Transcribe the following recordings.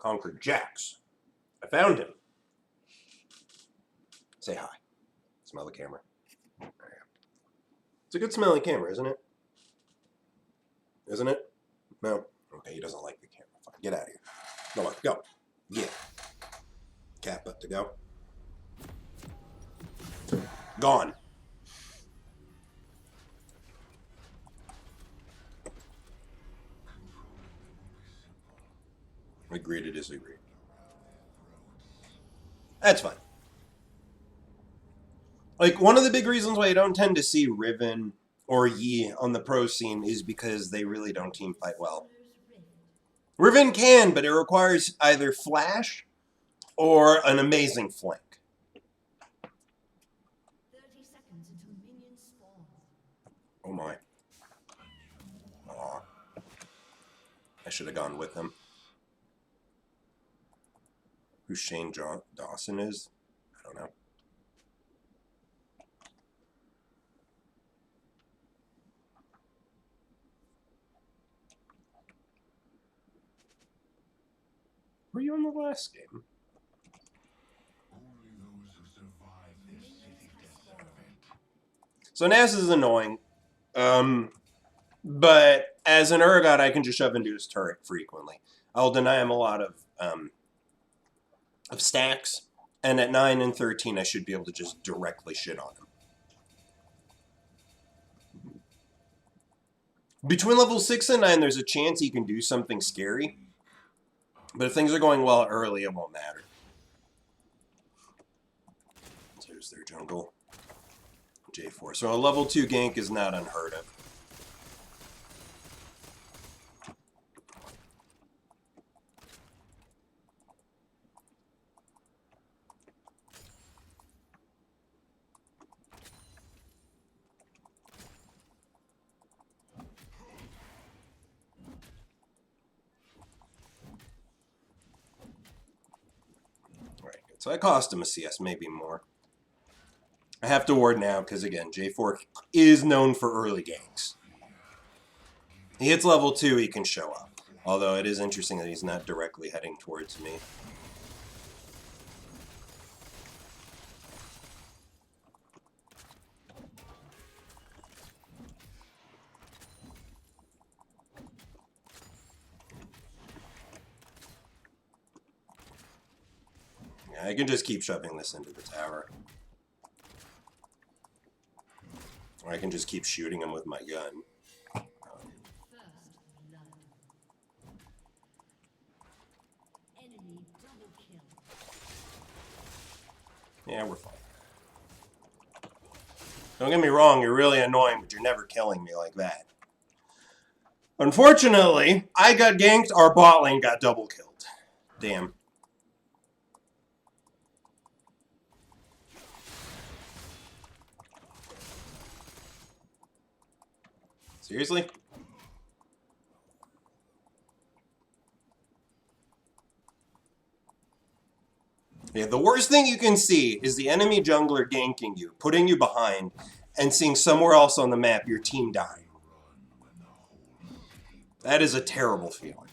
conquered Jax. I found him. Say hi. Smell the camera. There you go. It's a good smelling camera, isn't it? Isn't it? No? Okay, he doesn't like the camera. Fine. Get out of here. Go on, go. Yeah. Cat butt to go. Gone. Agree to disagree. That's fine. Like, one of the big reasons why you don't tend to see Riven or Yi on the pro scene is because they really don't team fight well. Riven can, but it requires either flash or an amazing flank. 30 seconds until minions spawn. Oh my. Aw. I should have gone with him. Who Shane Dawson is? I don't know. Were you in the last game? So Nasus is annoying. But as an Urgot, I can just shove into his turret frequently. I'll deny him a lot of stacks, and at 9 and 13, I should be able to just directly shit on him. Between level 6 and 9, there's a chance he can do something scary. But if things are going well early, it won't matter. So here's their jungle. J4. So a level 2 gank is not unheard of. So I cost him a CS, maybe more. I have to ward now because, again, J4 is known for early ganks. He hits level 2, he can show up. Although it is interesting that he's not directly heading towards me. I can just keep shoving this into the tower. Or I can just keep shooting him with my gun. Yeah, we're fine. Don't get me wrong, you're really annoying, but you're never killing me like that. Unfortunately, I got ganked, our bot lane got double killed. Damn. Seriously? Yeah, the worst thing you can see is the enemy jungler ganking you, putting you behind, and seeing somewhere else on the map your team dying. That is a terrible feeling.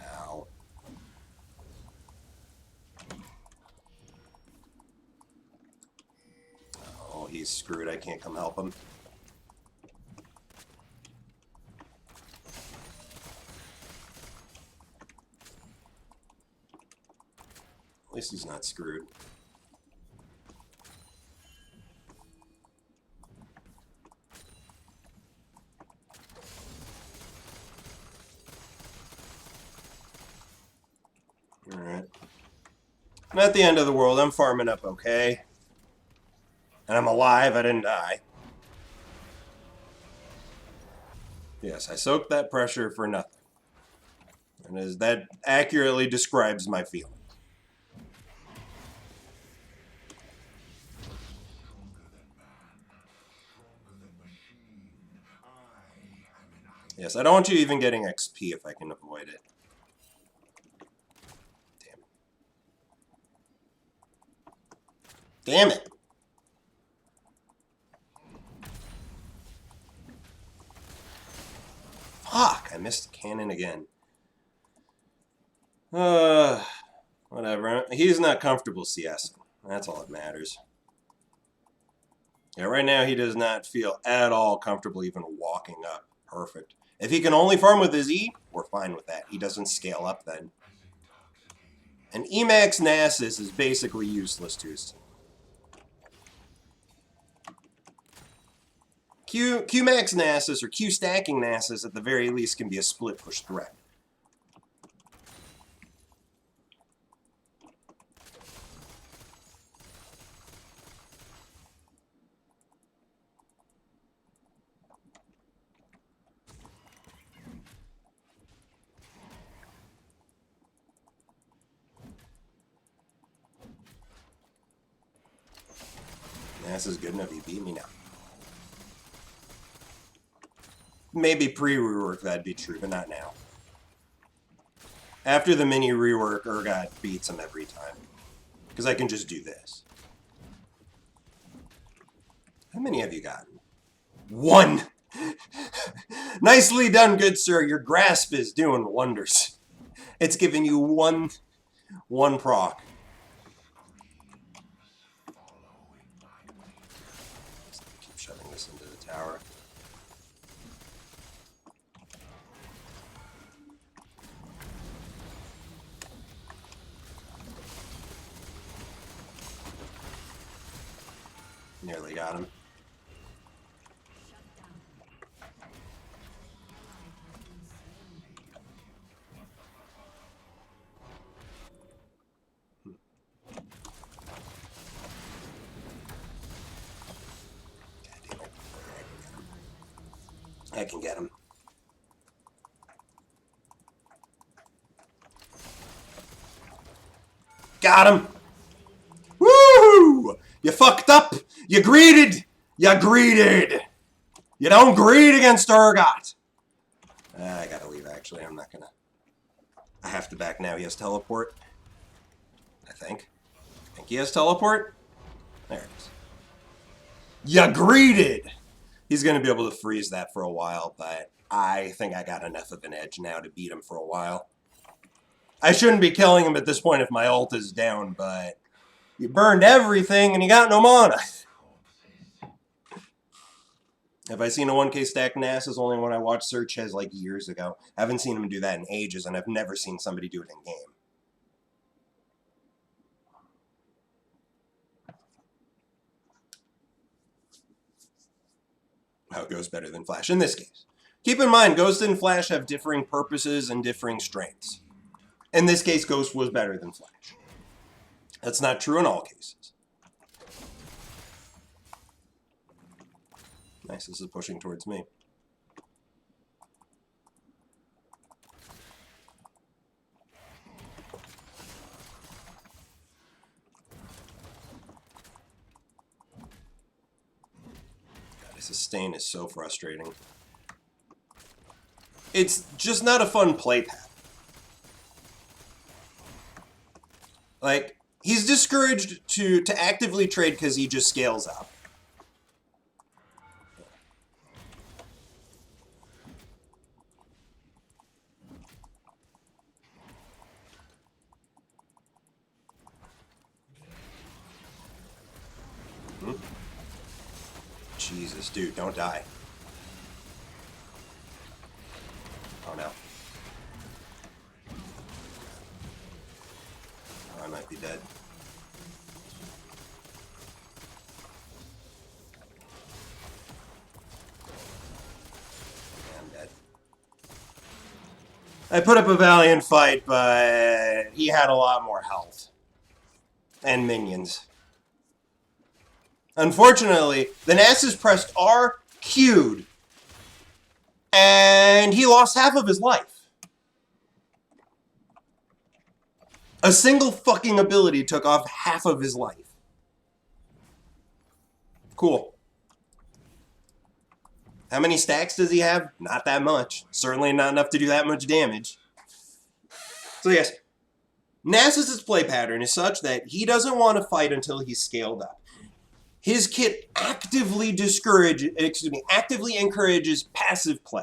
Ow. Oh, he's screwed. I can't come help him. At least he's not screwed. Alright. Not the end of the world. I'm farming up okay. And I'm alive. I didn't die. Yes, I soaked that pressure for nothing. And as that accurately describes my feelings. Yes, I don't want you even getting XP if I can avoid it. Damn it. missed the cannon again. Whatever. He's not comfortable CSing. That's all that matters. Yeah, right now he does not feel at all comfortable even walking up. Perfect. If he can only farm with his E, we're fine with that. He doesn't scale up then. And Emax Nasus is basically useless to his team. Qmax Nasus or Q stacking Nasus at the very least can be a split push threat. Nasus good enough, he beat me now. Maybe pre-rework that'd be true, but not now. After the mini rework, Urgot beats him every time. Because I can just do this. How many have you gotten? 1! Nicely done, good sir. Your grasp is doing wonders. It's giving you one proc. Keep shoving this into the tower. Nearly got him. I can get him. Got him! Woo! You fucked up! You greeted! You greeted! You don't greed against Urgot! I gotta leave, actually. I'm not gonna... I have to back now. He has teleport. I think he has teleport? There it is. You greeted! He's gonna be able to freeze that for a while, but I think I got enough of an edge now to beat him for a while. I shouldn't be killing him at this point if my ult is down, but... You burned everything and you got no mana. Have I seen a 1k stack Nasus? Only one I watched Search has like years ago. I haven't seen him do that in ages, and I've never seen somebody do it in game. How it goes better than Flash in this case. Keep in mind, Ghost and Flash have differing purposes and differing strengths. In this case, Ghost was better than Flash. That's not true in all cases. Nice, this is pushing towards me. God, this sustain is so frustrating. It's just not a fun play path. Like, he's discouraged to actively trade because he just scales up. Jesus, dude, don't die. Oh no. Oh, I might be dead. Yeah, I'm dead. I put up a valiant fight, but he had a lot more health. And minions. Unfortunately, the Nasus pressed R, Q'd, and he lost half of his life. A single fucking ability took off half of his life. Cool. How many stacks does he have? Not that much. Certainly not enough to do that much damage. So yes, Nasus' play pattern is such that he doesn't want to fight until he's scaled up. His kit actively encourages passive play.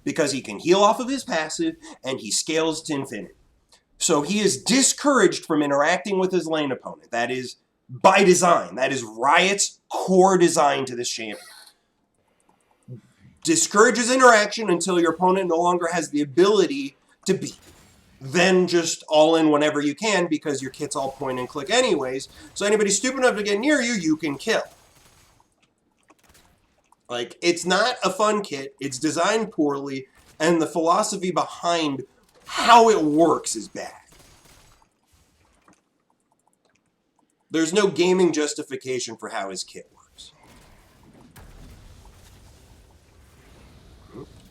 because he can heal off of his passive and he scales to infinity. So he is discouraged from interacting with his lane opponent. That is by design. That is Riot's core design to this champion. Discourages interaction until your opponent no longer has the ability to beat. Then just all in whenever you can because your kit's all point and click anyways. So anybody stupid enough to get near you, you can kill. Like, it's not a fun kit. It's designed poorly, and the philosophy behind how it works is bad. There's no gaming justification for how his kit works.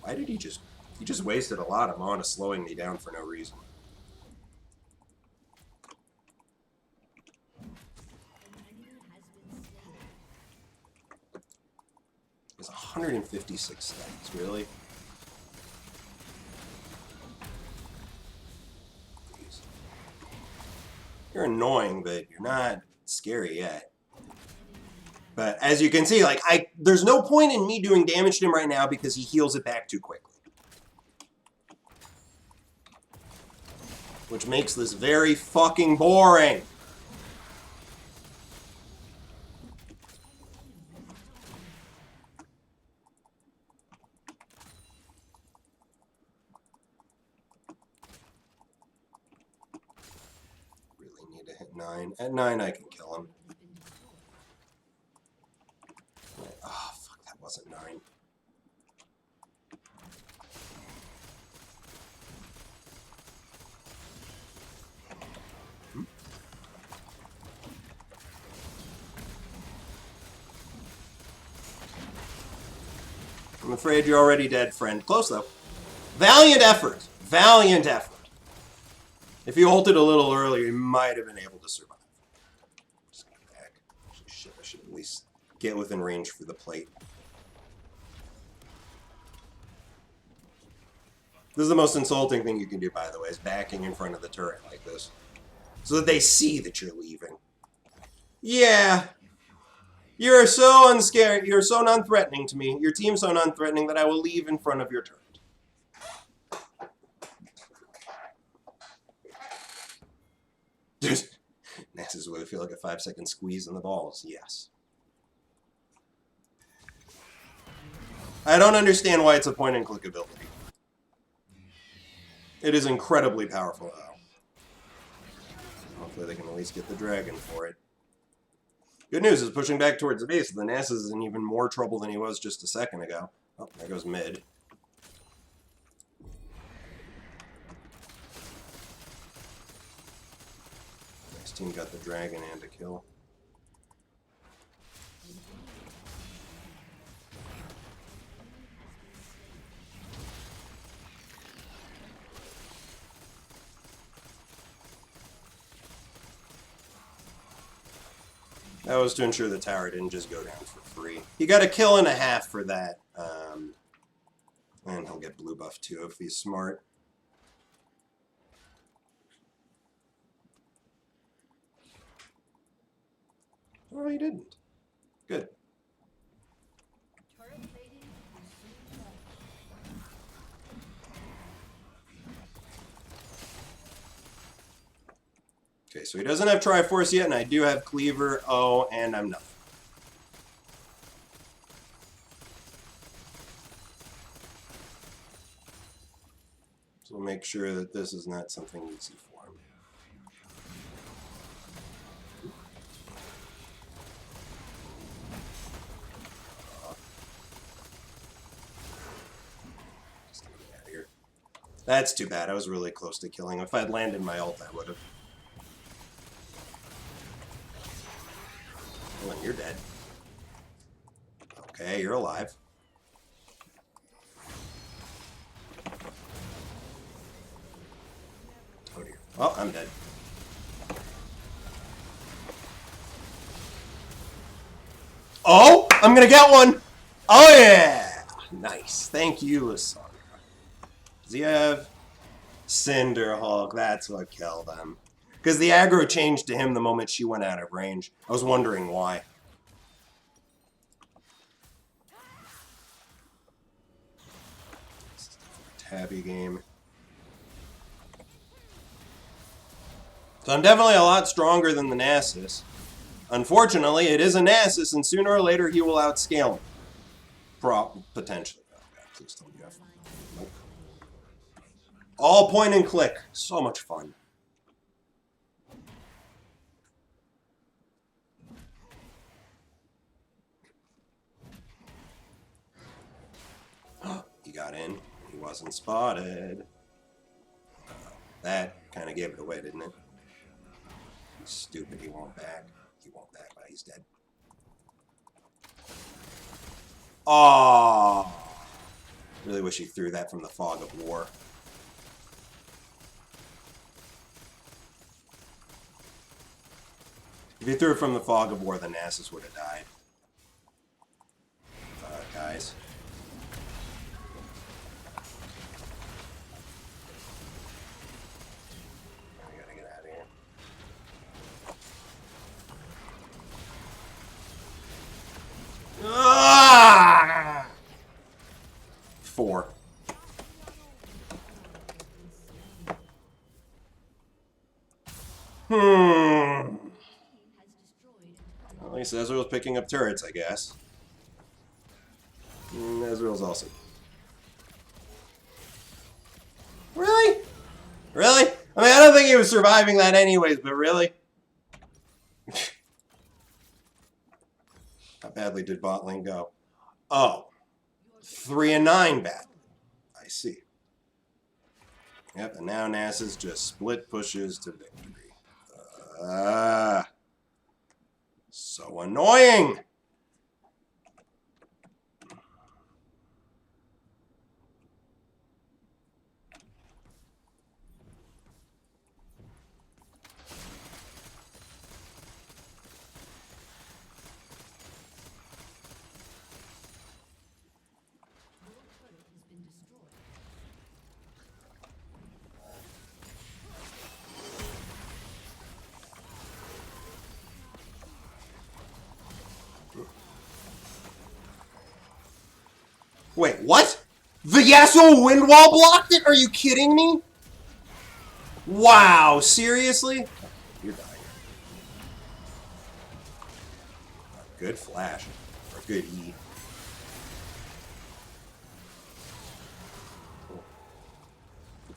Why did he just wasted a lot of mana slowing me down for no reason. It's 156 seconds, really? Jeez. You're annoying, but you're not scary yet. But as you can see, like, there's no point in me doing damage to him right now because he heals it back too quickly. Which makes this very fucking boring. Really need to hit 9. At 9 I can kill him. Oh, fuck, that wasn't 9. I'm afraid you're already dead, friend. Close, though. Valiant effort. Valiant effort. If you ulted a little earlier, you might have been able to survive. Just get back. Shit, I should at least get within range for the plate. This is the most insulting thing you can do, by the way, is backing in front of the turret like this. So that they see that you're leaving. Yeah. You're so unscared. You're so non-threatening to me. Your team's so non-threatening that I will leave in front of your turret. Nasus would feel like a 5-second squeeze in the balls. Yes. I don't understand why it's a point-and-click ability. It is incredibly powerful, though. Hopefully they can at least get the dragon for it. Good news is pushing back towards the base. The Nasus is in even more trouble than he was just a second ago. Oh, there goes mid. Next team got the dragon and a kill. That was to ensure the tower didn't just go down for free. He got a kill and a half for that. And he'll get blue buff too if he's smart. Oh, he didn't. Good. Okay, so he doesn't have Triforce yet, and I do have Cleaver. Oh, and I'm nothing. So we'll make sure that this is not something easy for him. Just get me out of here. That's too bad. I was really close to killing him. If I'd landed my ult, I would have. Oh, and you're dead. Okay, you're alive. Oh dear. Oh, I'm dead. Oh, I'm gonna get one. Oh yeah, nice. Thank you, Lissandra. Does he have Cinderhulk? That's what killed him. Because the aggro changed to him the moment she went out of range. I was wondering why. happy game. So I'm definitely a lot stronger than the Nasus. Unfortunately, it is a Nasus, and sooner or later he will outscale me. Potentially. Oh god, please tell me you have... Nope. All point and click. So much fun. He got in. He wasn't spotted. That kind of gave it away, didn't it? He's stupid. He won't back. He won't back, but he's dead. Oh, really wish he threw that from the fog of war. If he threw it from the fog of war, the Nasus would have died. Guys. I gotta get out of here. Ah! 4. At least Ezreal's picking up turrets, I guess. Ezreal's also... Really? Really? I mean, I don't think he was surviving that anyways, but really? How badly did bot lane go? Oh. 3 and 9 bad. I see. Yep, and now Nasus just split pushes to victory. So annoying! Wait, what? The Yasuo wind wall blocked it? Are you kidding me? Wow, seriously? You're dying. Good flash. Or good E.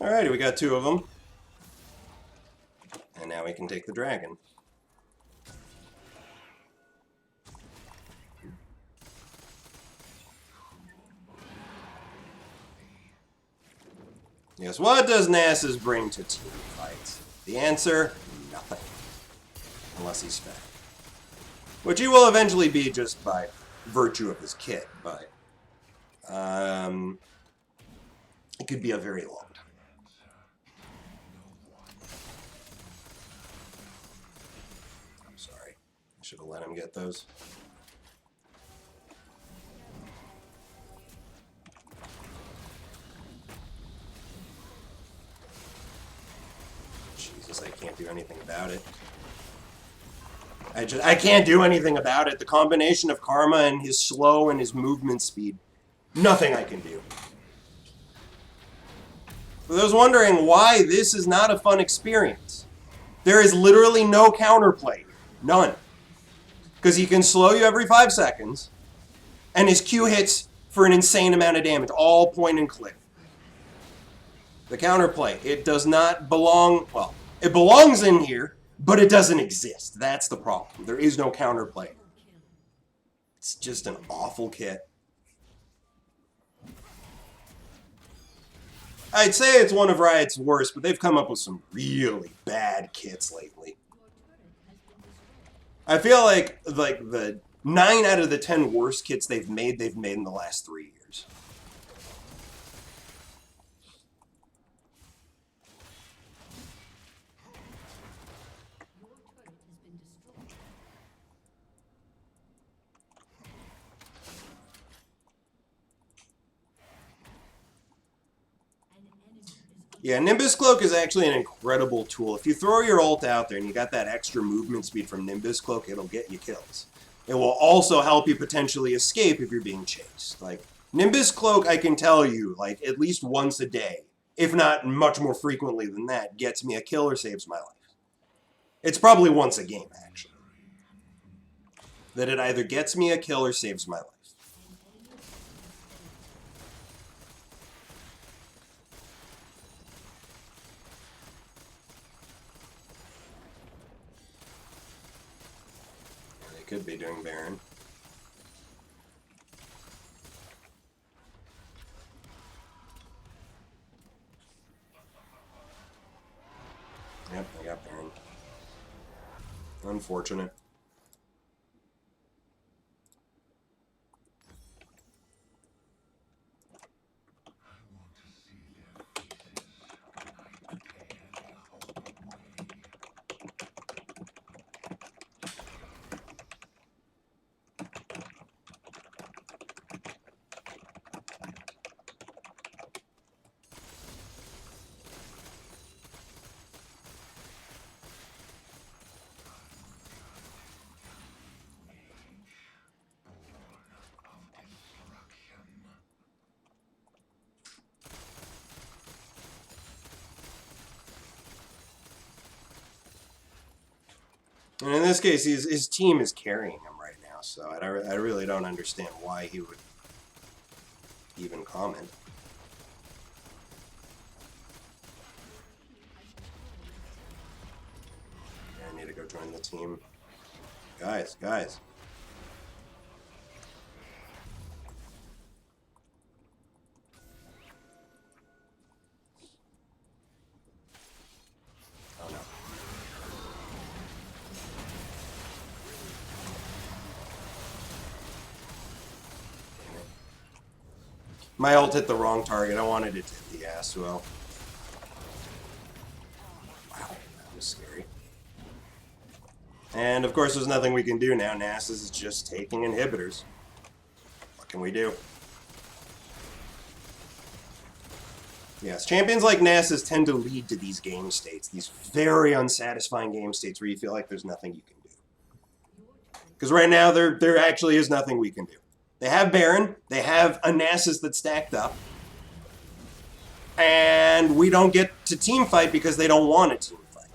Alrighty, we got 2 of them. And now we can take the dragon. Yes, what does Nasus bring to team fights? The answer, nothing. Unless he's fat. Which he will eventually be just by virtue of his kit, but... it could be a very long time. I'm sorry. I should have let him get those. I can't do anything about it. I can't do anything about it. The combination of Karma and his slow and his movement speed. Nothing I can do. For those wondering why this is not a fun experience, there is literally no counterplay. None. Because he can slow you every 5 seconds, and his Q hits for an insane amount of damage. All point and click. The counterplay. It does not belong... Well... It belongs in here, but it doesn't exist. That's the problem. There is no counterplay. It's just an awful kit. I'd say it's one of Riot's worst, but they've come up with some really bad kits lately. I feel like the 9 out of the 10 worst kits they've made in the last 3 years. Yeah, Nimbus Cloak is actually an incredible tool. If you throw your ult out there and you got that extra movement speed from Nimbus Cloak, it'll get you kills. It will also help you potentially escape if you're being chased. Like, Nimbus Cloak, I can tell you, like, at least once a day, if not much more frequently than that, gets me a kill or saves my life. It's probably once a game, actually. That it either gets me a kill or saves my life. They could be doing Baron. Yep, I got Baron. Unfortunate. And in this case, his team is carrying him right now, so I really don't understand why he would even comment. Yeah, I need to go join the team. Guys. Oh no. My ult hit the wrong target. I wanted it to hit the Aswell. Wow, that was scary. And of course, there's nothing we can do now. Nasus is just taking inhibitors. What can we do? Yes, champions like Nasus tend to lead to these game states, these very unsatisfying game states where you feel like there's nothing you can do. Because right now, there actually is nothing we can do. They have Baron, they have a Nasus that's stacked up, and we don't get to team fight because they don't want a team fight.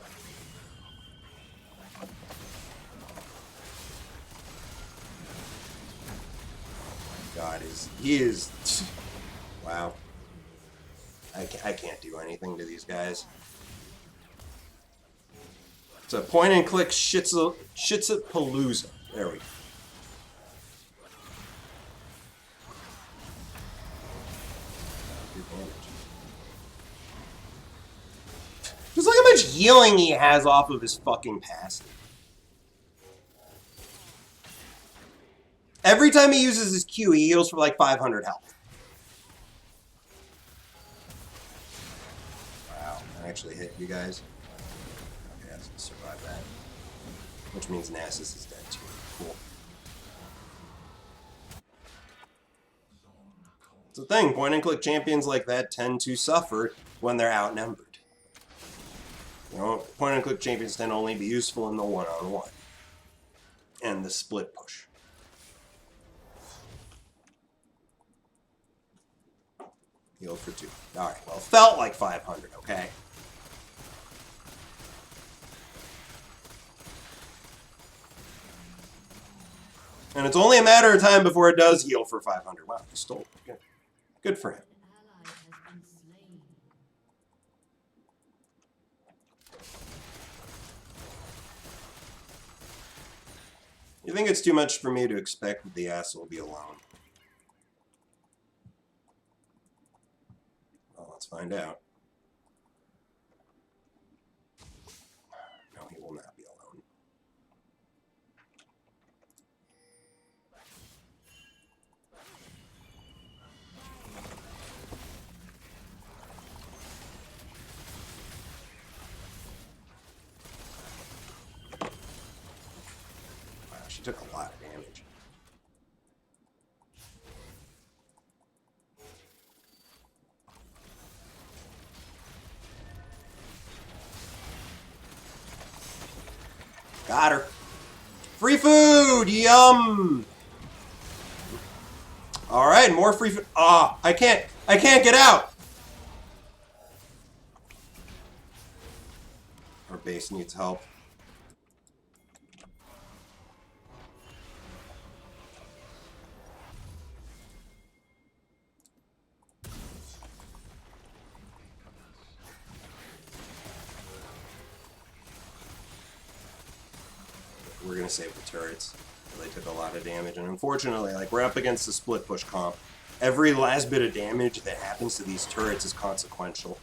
God, he is... Wow. I can't do anything to these guys. It's a point-and-click shitsapalooza. There we go. Just look how much healing he has off of his fucking passive. Every time he uses his Q, he heals for like 500 health. Wow, I actually hit you guys. Okay, I survived that. Which means Nasus is dead too. Cool. It's the thing, point-and-click champions like that tend to suffer when they're outnumbered. You know, point-and-click champions tend to only be useful in the one-on-one. And the split push. Healed for 2. Alright, well, it felt like 500, okay? And it's only a matter of time before it does heal for 500. Wow, he stole it. Good for him. You think it's too much for me to expect that the ass will be alone? Well, let's find out. No, he will not be alone. Wow, she took a lot of damage. Got her. Free food! Yum! All right, more free. Ah, I can't get out. Our base needs help. We're gonna save the turrets. They took a lot of damage, and unfortunately, like, we're up against the split push comp. Every last bit of damage that happens to these turrets is consequential.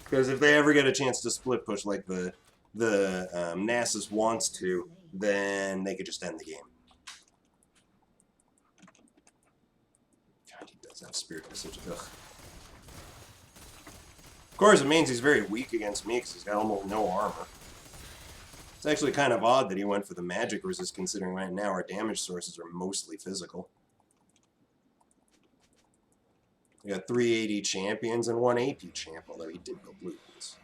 Because if they ever get a chance to split push like the Nasus wants to, then they could just end the game. God, he does have Spirit Visage. Ugh. Of course, it means he's very weak against me because he's got almost no armor. It's actually kind of odd that he went for the magic resist, considering right now our damage sources are mostly physical. We got 380 champions and 1 AP champ, although he did go blue ones.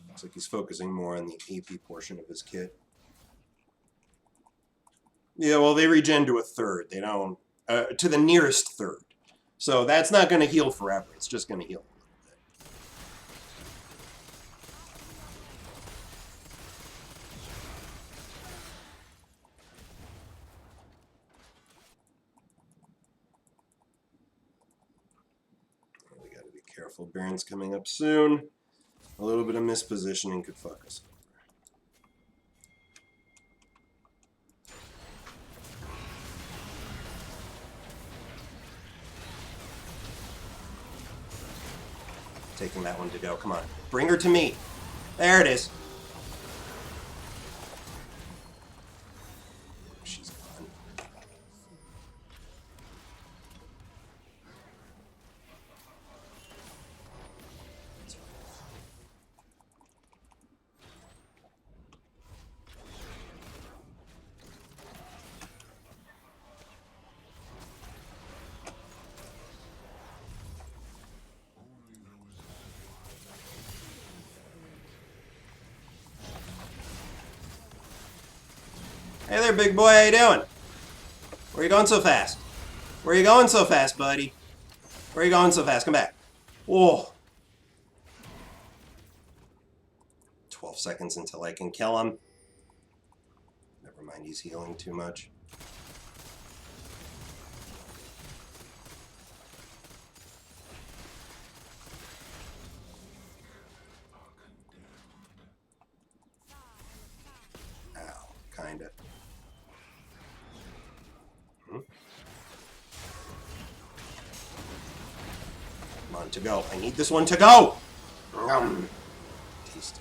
Looks like he's focusing more on the AP portion of his kit. Yeah, well, they regen to a third. They don't... to the nearest third. So that's not going to heal forever. It's just going to heal a little bit. We got to be careful. Baron's coming up soon. A little bit of mispositioning could fuck us over. Taking that one to go. Come on. Bring her to me. There it is. She's gone. Hey there, big boy. How you doing? Where you going so fast? Where you going so fast, buddy? Where you going so fast? Come back. Whoa. 12 seconds until I can kill him. Never mind, he's healing too much. Ow, kinda. Come on, to go. I need this one to go! Tasty.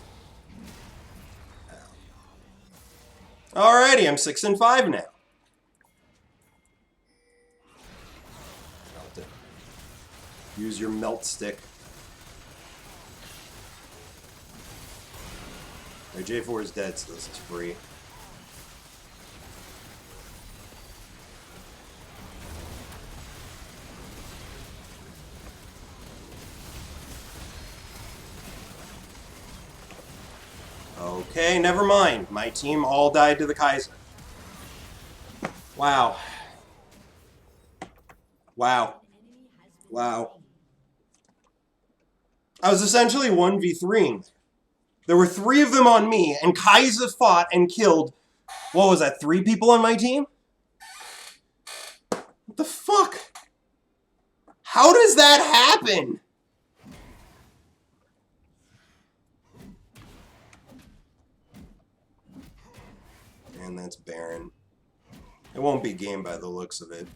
Alrighty, I'm 6 and 5 now. Melt it. Use your melt stick. My J4 is dead, so this is free. Okay, never mind. My team all died to the Kaiser. Wow. Wow. Wow. I was essentially 1v3ing. There were 3 of them on me, and Kaiser fought and killed, what was that, 3 people on my team? What the fuck? How does that happen? And that's Baron. It won't be game by the looks of it.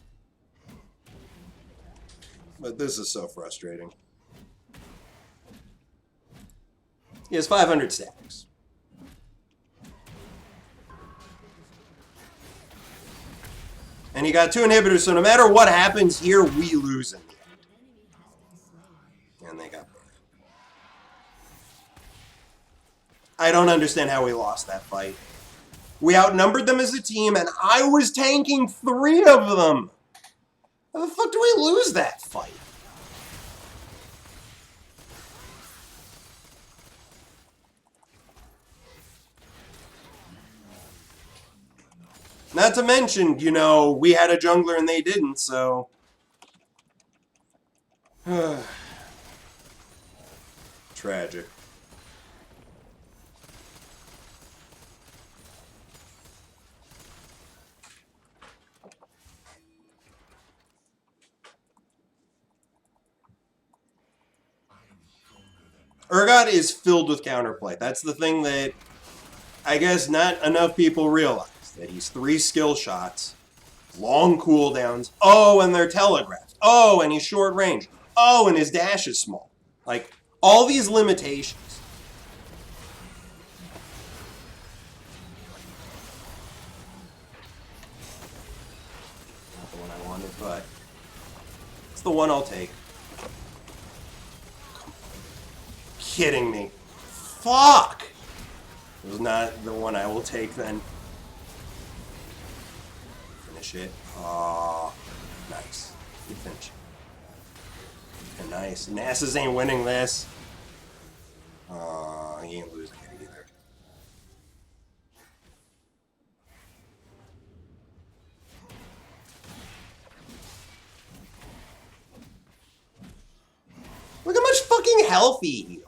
But this is so frustrating. He has 500 stacks. And he got 2 inhibitors, so no matter what happens here, we lose in the end. And they got Baron. I don't understand how we lost that fight. We outnumbered them as a team, and I was tanking 3 of them. How the fuck do we lose that fight? Not to mention, you know, we had a jungler and they didn't, so... Tragic. Urgot is filled with counterplay. That's the thing that I guess not enough people realize. That he's 3 skill shots, long cooldowns, oh, and they're telegraphed, oh, and he's short range, oh, and his dash is small. Like, all these limitations. Not the one I wanted, but it's the one I'll take. Kidding me. Fuck! It was not the one I will take then. Finish it. Oh, nice. Good finish. And nice. Nasus ain't winning this. He ain't losing it either. Look how much fucking health he healed.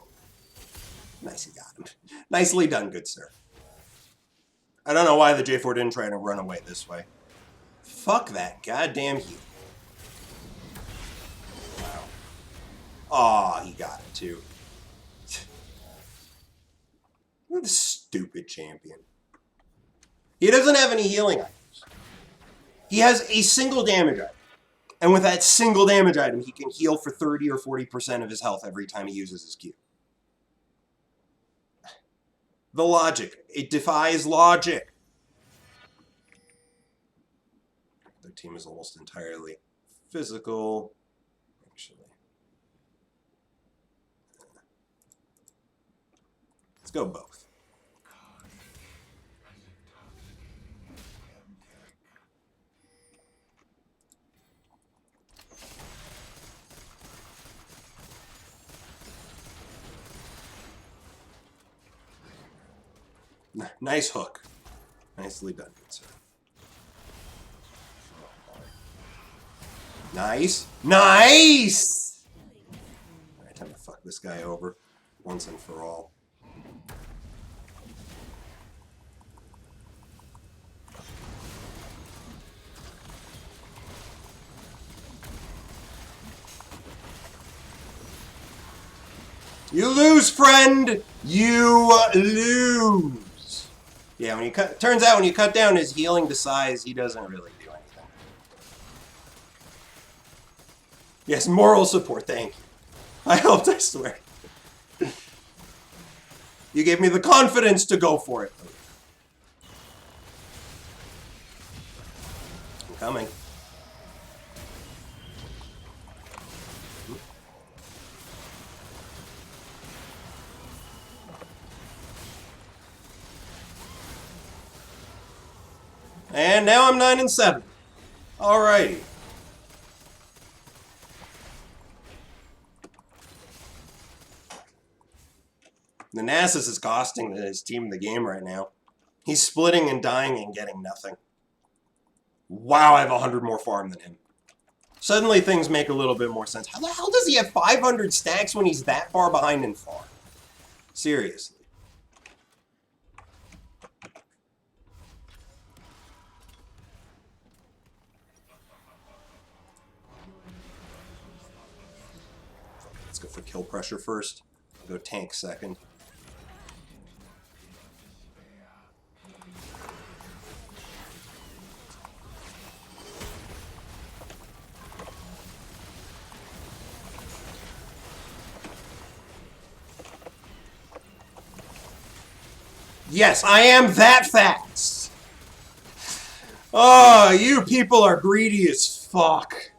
Nice, he got him. Nicely done, good sir. I don't know why the J4 didn't try to run away this way. Fuck that goddamn heal. Wow. Aw, he got it too. What a stupid champion. He doesn't have any healing items. He has a single damage item. And with that single damage item, he can heal for 30 or 40% of his health every time he uses his Q. The logic. It defies logic. Their team is almost entirely physical. Actually. Let's go both. Nice hook. Nicely done, good sir. Nice. Nice! Alright, time to fuck this guy over once and for all. You lose, friend! You lose! Yeah, when you cut, turns out when you cut down his healing to size, he doesn't really do anything. Yes, moral support, thank you. I helped, I swear. You gave me the confidence to go for it. I'm coming. And now I'm 9-7. Alrighty. The Nasus is costing his team the game right now. He's splitting and dying and getting nothing. Wow, I have 100 more farm than him. Suddenly things make a little bit more sense. How the hell does he have 500 stacks when he's that far behind in farm? Seriously. Let's go for kill pressure first. I'll go tank second. Yes, I am that fast! Oh, you people are greedy as fuck.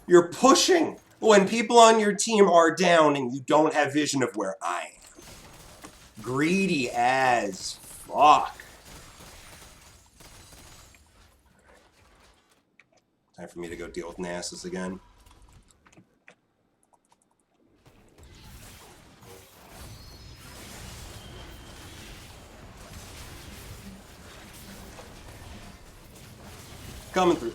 You're pushing when people on your team are down and you don't have vision of where I am. Greedy as fuck. Time for me to go deal with Nasus again. Coming through.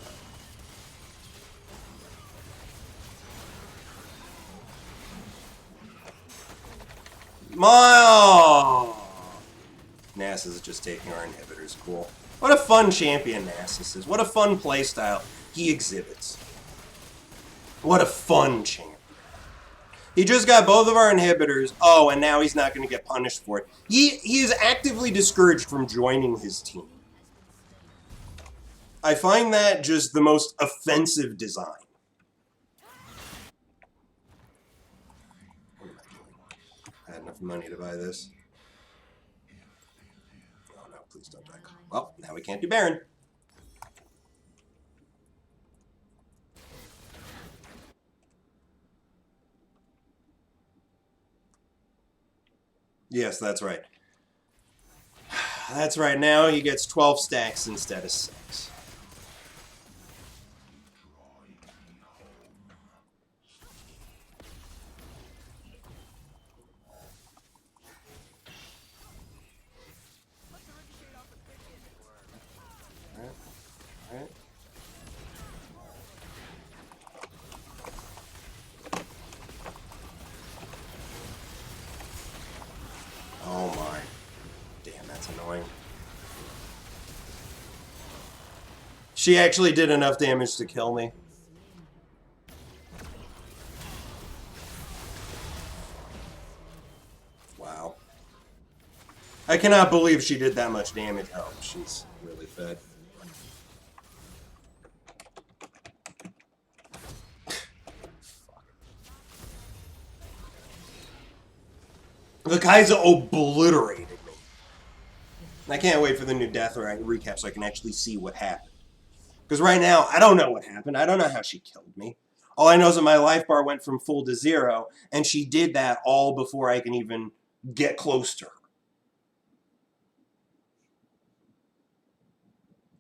Nasus is just taking our inhibitors. Cool. What a fun champion Nasus is. What a fun playstyle he exhibits. What a fun champion. He just got both of our inhibitors. Oh, and now he's not going to get punished for it. He is actively discouraged from joining his team. I find that just the most offensive design. What am I doing? I had enough money to buy this. Oh no, please don't die. Well, now we can't do Baron. Yes, that's right. That's right, now he gets 12 stacks instead of 6. Alright. Oh my. Damn, that's annoying. She actually did enough damage to kill me. Wow. I cannot believe she did that much damage. Oh, she's really fed. The Kaiser obliterated me. I can't wait for the new death recap so I can actually see what happened. Because right now, I don't know what happened. I don't know how she killed me. All I know is that my life bar went from full to 0, and she did that all before I can even get close to her.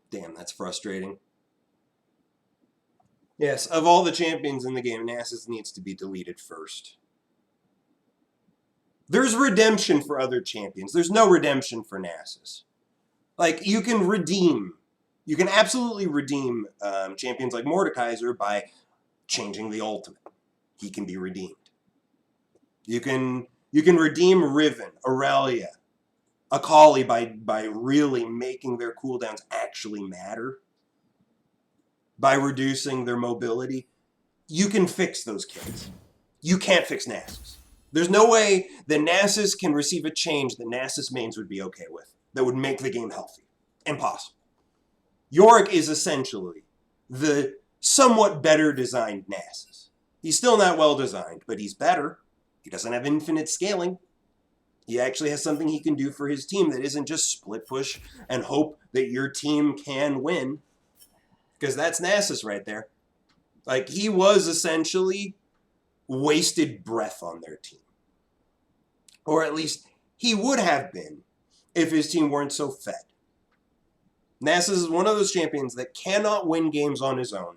Damn, that's frustrating. Yes, of all the champions in the game, Nasus needs to be deleted first. There's redemption for other champions. There's no redemption for Nasus. Like, you can absolutely redeem champions like Mordekaiser by changing the ultimate. He can be redeemed. You can redeem Riven, Aurelia, Akali by really making their cooldowns actually matter. By reducing their mobility. You can fix those kids. You can't fix Nasus. There's no way that Nasus can receive a change that Nasus mains would be okay with. That would make the game healthy. Impossible. Yorick is essentially the somewhat better designed Nasus. He's still not well designed, but he's better. He doesn't have infinite scaling. He actually has something he can do for his team that isn't just split push and hope that your team can win. Because that's Nasus right there. Like, he was essentially wasted breath on their team. Or at least he would have been if his team weren't so fed. Nasus is one of those champions that cannot win games on his own.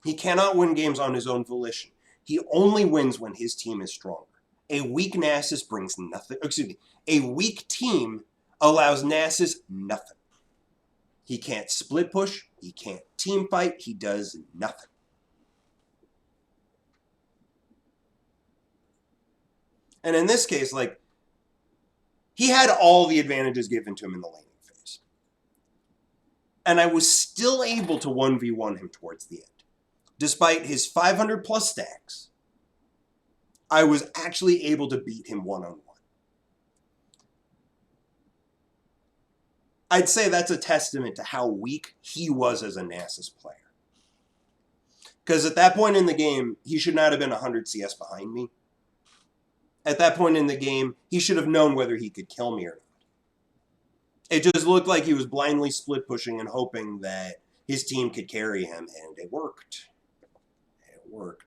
He cannot win games on his own volition. He only wins when his team is stronger. A weak Nasus brings nothing. Excuse me. A weak team allows Nasus nothing. He can't split push. He can't team fight. He does nothing. And in this case, like, he had all the advantages given to him in the laning phase. And I was still able to 1v1 him towards the end. Despite his 500 plus stacks, I was actually able to beat him one-on-one. I'd say that's a testament to how weak he was as a Nasus player. Because at that point in the game, he should not have been 100 CS behind me. At that point in the game, he should have known whether he could kill me or not. It just looked like he was blindly split pushing and hoping that his team could carry him, and it worked. It worked.